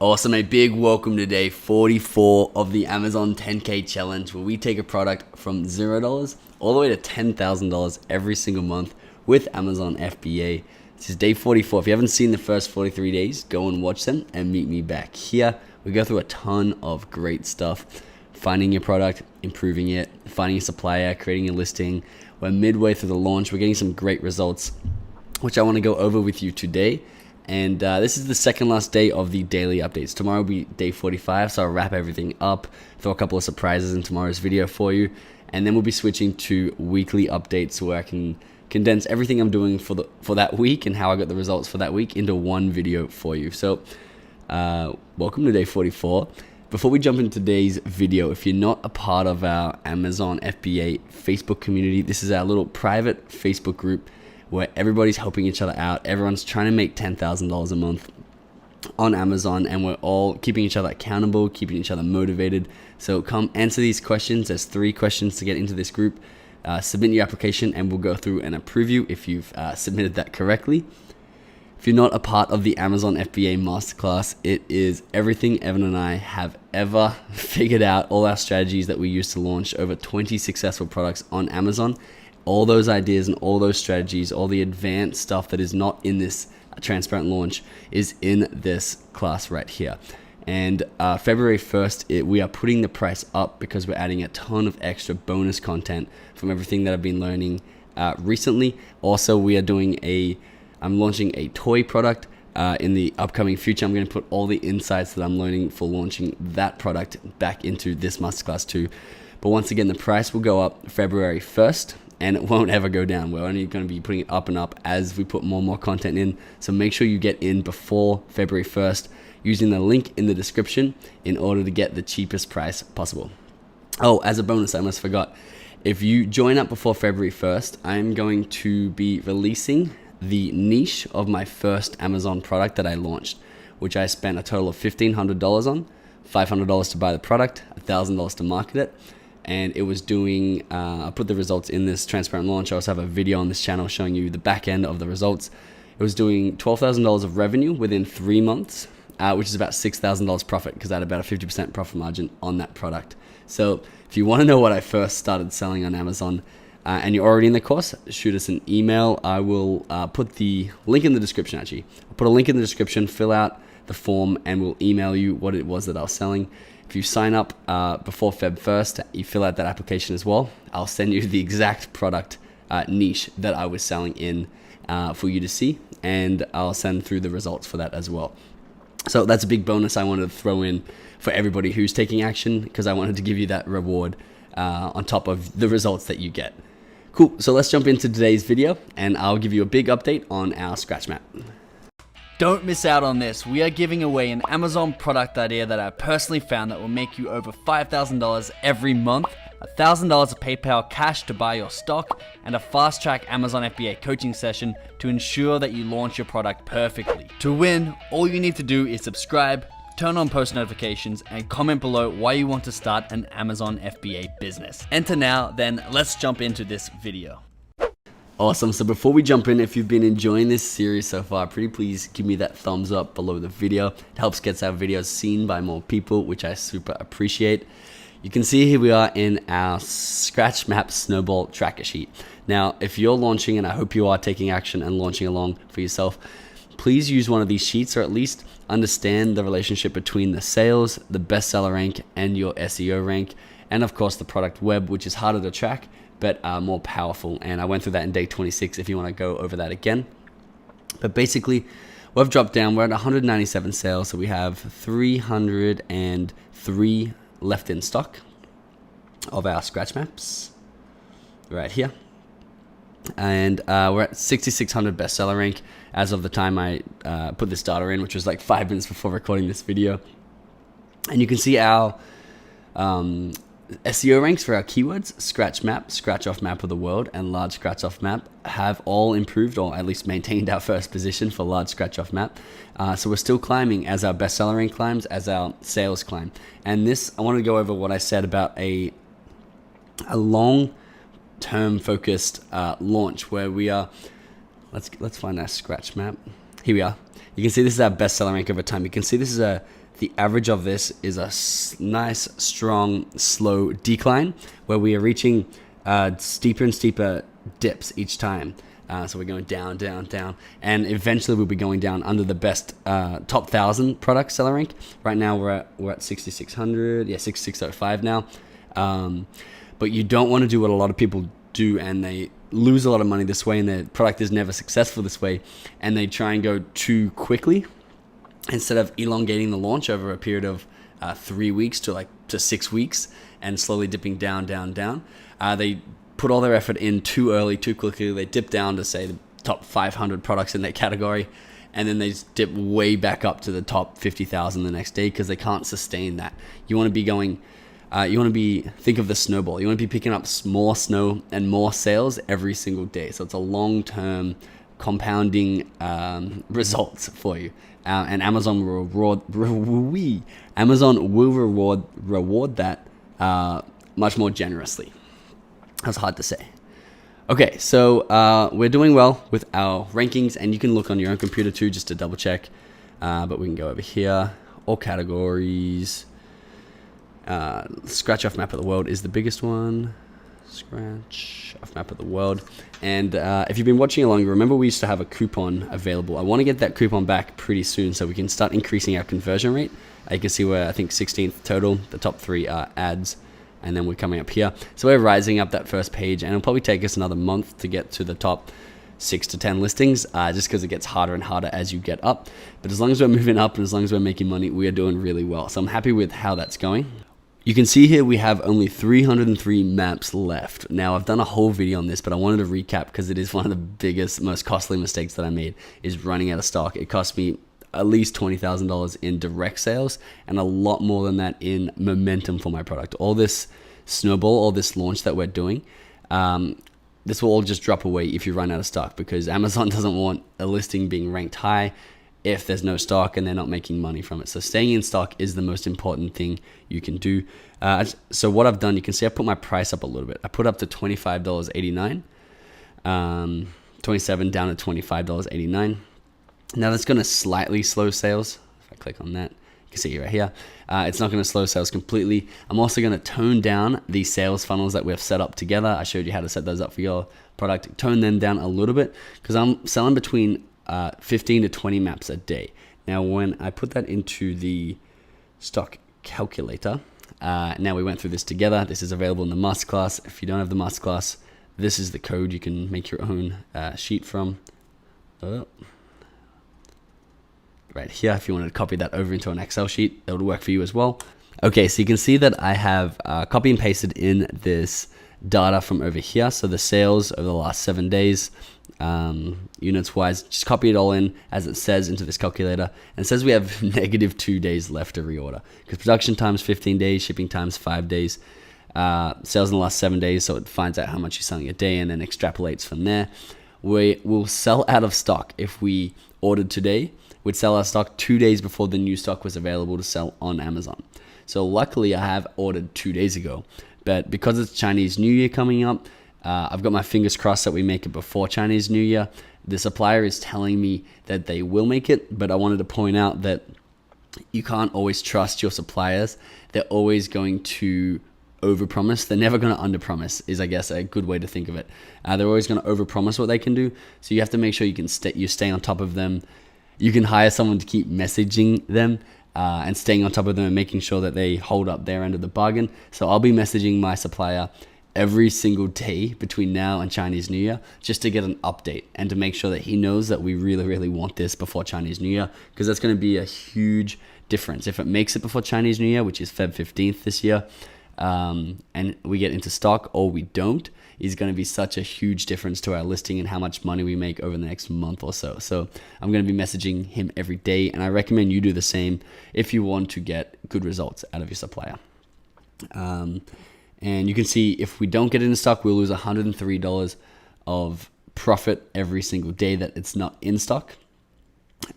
Awesome, a big welcome to day 44 of the Amazon 10K challenge, where we take a product from $0 all the way to $10,000 every single month with Amazon FBA. This is day 44. If you haven't seen the first 43 days, go and watch them and meet me back here. We go through a ton of great stuff. Finding your product, improving it, finding a supplier, creating a listing. We're midway through the launch. We're getting some great results, which I want to go over with you today. And this is the second last day of the daily updates. Tomorrow will be day 45, so I'll wrap everything up, throw a couple of surprises in tomorrow's video for you, and then we'll be switching to weekly updates where I can condense everything I'm doing for that week and how I got the results for that week into one video for you. So welcome to day 44. Before we jump into today's video, if you're not a part of our Amazon FBA Facebook community, this is our little private Facebook group where everybody's helping each other out. Everyone's trying to make $10,000 a month on Amazon, and we're all keeping each other accountable, keeping each other motivated. So come answer these questions. There's 3 questions to get into this group. Submit your application and we'll go through and approve you if you've submitted that correctly. If you're not a part of the Amazon FBA Masterclass, it is everything Evan and I have ever figured out, all our strategies that we used to launch over 20 successful products on Amazon. All those ideas and all those strategies, all the advanced stuff that is not in this transparent launch is in this class right here. And February 1st, we are putting the price up because we're adding a ton of extra bonus content from everything that I've been learning recently. Also, I'm launching a toy product in the upcoming future. I'm going to put all the insights that I'm learning for launching that product back into this masterclass too. But once again, the price will go up February 1st. And it won't ever go down. We're only going to be putting it up and up as we put more and more content in. So make sure you get in before February 1st using the link in the description in order to get the cheapest price possible. Oh, as a bonus, I almost forgot. If you join up before February 1st, I'm going to be releasing the niche of my first Amazon product that I launched, which I spent a total of $1,500 on, $500 to buy the product, $1,000 to market it. And it was doing, I put the results in this transparent launch. I also have a video on this channel showing you the back end of the results. It was doing $12,000 of revenue within 3 months, which is about $6,000 profit because I had about a 50% profit margin on that product. So if you want to know what I first started selling on Amazon and you're already in the course, shoot us an email. I will put the link in the description actually. I'll put a link in the description, fill out the form, and we'll email you what it was that I was selling. If you sign up before Feb 1st, you fill out that application as well, I'll send you the exact product niche that I was selling in for you to see, and I'll send through the results for that as well. So that's a big bonus I wanted to throw in for everybody who's taking action, because I wanted to give you that reward on top of the results that you get. Cool, so let's jump into today's video, and I'll give you a big update on our scratch map. Don't miss out on this. We are giving away an Amazon product idea that I personally found that will make you over $5,000 every month, $1,000 of PayPal cash to buy your stock, and a fast-track Amazon FBA coaching session to ensure that you launch your product perfectly. To win, all you need to do is subscribe, turn on post notifications, and comment below why you want to start an Amazon FBA business. Enter now, then let's jump into this video. Awesome. So before we jump in, if you've been enjoying this series so far, pretty please give me that thumbs up below the video. It helps get our videos seen by more people, which I super appreciate. You can see here we are in our scratch map snowball tracker sheet. Now, if you're launching, and I hope you are taking action and launching along for yourself, please use one of these sheets, or at least understand the relationship between the sales, the bestseller rank, and your SEO rank, and of course the product web, which is harder to track but more powerful. And I went through that in day 26 if you want to go over that again. But basically, we've dropped down. We're at 197 sales, so we have 303 left in stock of our scratch maps right here. And we're at 6,600 bestseller rank as of the time I put this data in, which was like 5 minutes before recording this video. And you can see our SEO ranks for our keywords, scratch map, scratch off map of the world, and large scratch off map have all improved, or at least maintained our first position for large scratch off map. So we're still climbing as our bestseller rank climbs, as our sales climb. And this, I want to go over what I said about a long-term focused launch where we are. Let's find our scratch map. Here we are. You can see this is our bestseller rank over time. You can see this is a the average of this is a nice, strong, slow decline where we are reaching steeper and steeper dips each time. So we're going down, down, down, and eventually we'll be going down under the best top 1,000 product seller rank. Right now we're at 6,600, 6,605 now. But you don't want to do what a lot of people do, and they lose a lot of money this way, and their product is never successful this way, and they try and go too quickly instead of elongating the launch over a period of 3 weeks to 6 weeks and slowly dipping down, down, down. They put all their effort in too early, too quickly. They dip down to, say, the top 500 products in their category, and then they just dip way back up to the top 50,000 the next day because they can't sustain that. You want to be going, think of the snowball. You want to be picking up more snow and more sales every single day. So it's a long-term compounding results for you. And Amazon will reward that much more generously. That's hard to say. Okay, so we're doing well with our rankings, and you can look on your own computer too just to double check. But we can go over here, all categories. Scratch off map of the world is the biggest one. Scratch off map of the world. And if you've been watching along, remember we used to have a coupon available. I want to get that coupon back pretty soon so we can start increasing our conversion rate. You can see we're, I think, 16th total. The top 3 are ads, and then we're coming up here. So we're rising up that first page, and it'll probably take us another month to get to the top 6 to 10 listings, just because it gets harder and harder as you get up. But as long as we're moving up and as long as we're making money, we are doing really well. So I'm happy with how that's going. You can see here we have only 303 maps left. Now, I've done a whole video on this, but I wanted to recap because it is one of the biggest, most costly mistakes that I made, is running out of stock. It cost me at least $20,000 in direct sales and a lot more than that in momentum for my product. All this snowball, all this launch that we're doing, this will all just drop away if you run out of stock, because Amazon doesn't want a listing being ranked high if there's no stock and they're not making money from it. So staying in stock is the most important thing you can do. So what I've done, you can see I put my price up a little bit. I put up to $25.89, 27 down to $25.89. Now that's going to slightly slow sales. If I click on that, you can see right here. It's not going to slow sales completely. I'm also going to tone down the sales funnels that we've set up together. I showed you how to set those up for your product. Tone them down a little bit because I'm selling between 15 to 20 maps a day. Now, when I put that into the stock calculator, now we went through this together. This is available in the masterclass. If you don't have the masterclass, this is the code you can make your own sheet from. Right here, if you wanted to copy that over into an Excel sheet, it would work for you as well. Okay, so you can see that I have copy and pasted in this data from over here. So the sales over the last 7 days, units wise, just copy it all in as it says into this calculator. And it says we have negative 2 days left to reorder because production time's 15 days, shipping time's 5 days, sales in the last 7 days. So it finds out how much you're selling a day and then extrapolates from there. We will sell out of stock if we ordered today. We'd sell our stock 2 days before the new stock was available to sell on Amazon. So luckily I have ordered 2 days ago, but because it's Chinese New Year coming up, I've got my fingers crossed that we make it before Chinese New Year. The supplier is telling me that they will make it, but I wanted to point out that you can't always trust your suppliers. They're always going to overpromise. They're never going to underpromise is, I guess, a good way to think of it. They're always going to overpromise what they can do. So you have to make sure you stay on top of them. You can hire someone to keep messaging them and staying on top of them and making sure that they hold up their end of the bargain. So I'll be messaging my supplier every single day between now and Chinese New Year just to get an update and to make sure that he knows that we really, really want this before Chinese New Year, because that's going to be a huge difference. If it makes it before Chinese New Year, which is Feb 15th this year, and we get into stock or we don't, is going to be such a huge difference to our listing and how much money we make over the next month or so. So I'm going to be messaging him every day, and I recommend you do the same if you want to get good results out of your supplier. And you can see if we don't get it in stock, we'll lose $103 of profit every single day that it's not in stock.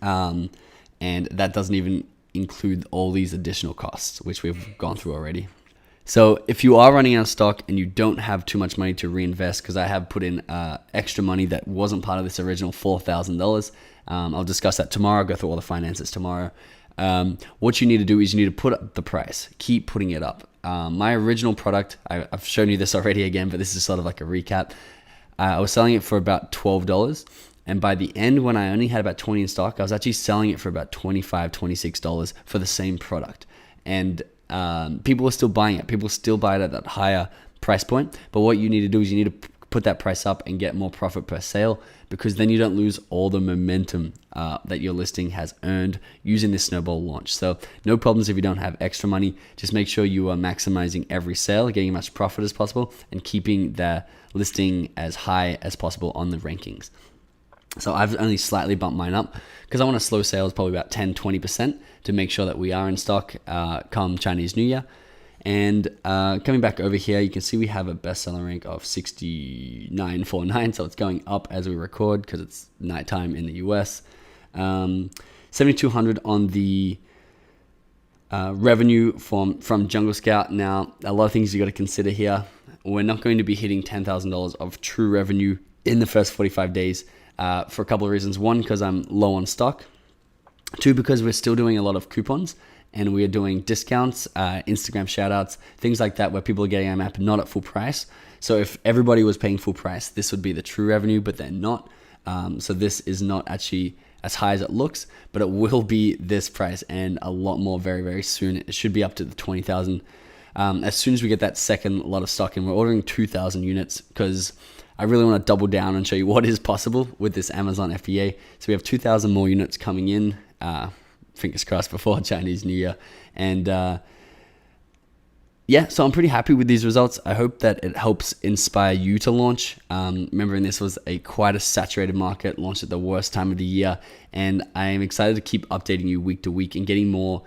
And that doesn't even include all these additional costs, which we've gone through already. So if you are running out of stock and you don't have too much money to reinvest, because I have put in extra money that wasn't part of this original $4,000, I'll discuss that tomorrow, go through all the finances tomorrow. what you need to do is you need to put up the price, keep putting it up. My original product, I've shown you this already again, but this is sort of like a recap. I was selling it for about $12. And by the end, when I only had about 20 in stock, I was actually selling it for about $25, $26 for the same product. And people were still buying it. People still buy it at that higher price point. But what you need to do is you need to put that price up and get more profit per sale, because then you don't lose all the momentum that your listing has earned using this snowball launch. So no problems if you don't have extra money. Just make sure you are maximizing every sale, getting as much profit as possible, and keeping the listing as high as possible on the rankings. So I've only slightly bumped mine up because I want to slow sales probably about 10-20% to make sure that we are in stock come Chinese New Year. And coming back over here, you can see we have a bestseller rank of 69.49, so it's going up as we record because it's nighttime in the US. 7,200 on the revenue from Jungle Scout. Now, a lot of things you got to consider here. We're not going to be hitting $10,000 of true revenue in the first 45 days. For a couple of reasons. One, because I'm low on stock. Two, because we're still doing a lot of coupons and we are doing discounts, Instagram shoutouts, things like that, where people are getting our map not at full price. So if everybody was paying full price, this would be the true revenue, but they're not. So this is not actually as high as it looks, but it will be this price and a lot more very, very soon. It should be up to the 20,000. As soon as we get that second lot of stock in, we're ordering 2,000 units because I really want to double down and show you what is possible with this Amazon FBA. So we have 2,000 more units coming in, fingers crossed, before Chinese New Year. And yeah, so I'm pretty happy with these results. I hope that it helps inspire you to launch. Remembering this was quite a saturated market, launched at the worst time of the year. And I am excited to keep updating you week to week and getting more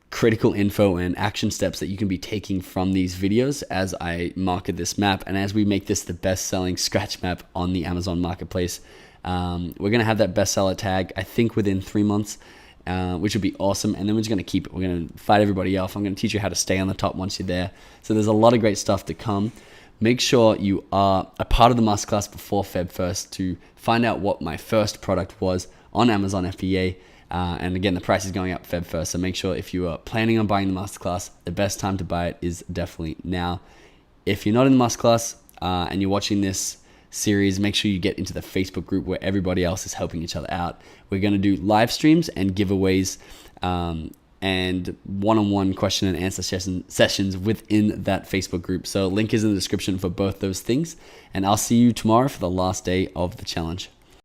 critical info and action steps that you can be taking from these videos as I market this map and as we make this the best-selling scratch map on the Amazon marketplace. We're going to have that bestseller tag, I think, within 3 months, which would be awesome. And then we're just going to keep it. We're going to fight everybody off. I'm going to teach you how to stay on the top once you're there. So there's a lot of great stuff to come. Make sure you are a part of the masterclass before Feb 1st to find out what my first product was on Amazon FBA. And again, the price is going up Feb 1st, so make sure if you are planning on buying the masterclass, the best time to buy it is definitely now. If you're not in the masterclass and you're watching this series, make sure you get into the Facebook group where everybody else is helping each other out. We're going to do live streams and giveaways and one-on-one question and answer sessions within that Facebook group. So link is in the description for both those things. And I'll see you tomorrow for the last day of the challenge.